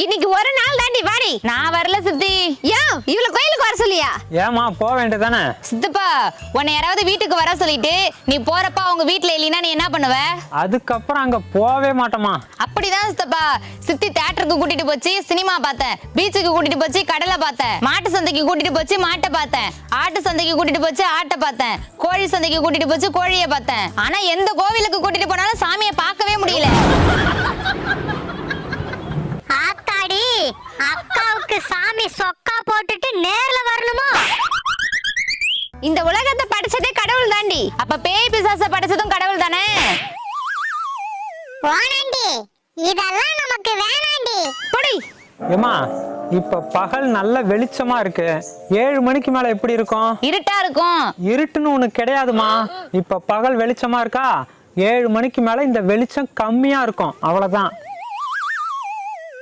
இன்னைக்கு ஒரு நாள் தாண்டி வாடி. நான் வரல சித்தி. யோ இவ்வளவு கோயிலுக்கு வர சொல்லியா? ஏமா போக வேண்டியதானே? சித்தப்பா உன்னை யாராவது வீட்டுக்கு வர சொல்லிட்டு நீ போறப்ப அவங்க வீட்டுல இல்லைன்னா நீ என்ன பண்ணுவ? அதுக்கப்புறம் அங்க போவே மாட்டோமா? அப்படிதான் சித்தப்பா. சித்தி தியேட்டருக்கு கூட்டிட்டு போச்சு, சினிமா பார்த்தேன். பீச்சுக்கு கூட்டிட்டு போச்சு, கடலை பார்த்தேன். மாட்டு சந்தைக்கு கூட்டிட்டு போச்சு, மாட்டை பார்த்தேன். ஆட்டு சந்தைக்கு கூட்டிட்டு போச்சு, ஆட்டை பார்த்தேன். கோழி சந்தைக்கு கூட்டிட்டு போச்சு, கோழியை பார்த்தேன். ஆனா எந்த கோவிலுக்கு கூட்டிட்டு போனாலும் சாமியை பார்க்கவே முடியல. ஆத்தாடி, அக்காவுக்கு சாமி சொக்கா போட்டுட்டு நேர்ல வரணுமா? இந்த உலகத்தை படைச்சதே கடவுள் தாண்டி. அப்ப பேய் பிசாச படைச்சதும் கடவுள் தானே? வாணாண்டி, இதெல்லாம் நமக்கு வேணாண்டி. போடி. ஏமா இப்ப பகல் நல்ல வெளிச்சமா இருக்கு. 7 மணிக்கு மேல எப்படி இருக்கும்? இருட்டா இருக்கும். இருட்டுன்னு ஒண்ணு கிடையாதுமா. இப்ப பகல் வெளிச்சமா இருக்கா, 7 மணிக்கு மேல இந்த வெளிச்சம் கம்மியா இருக்கும், அவ்வளவுதான்.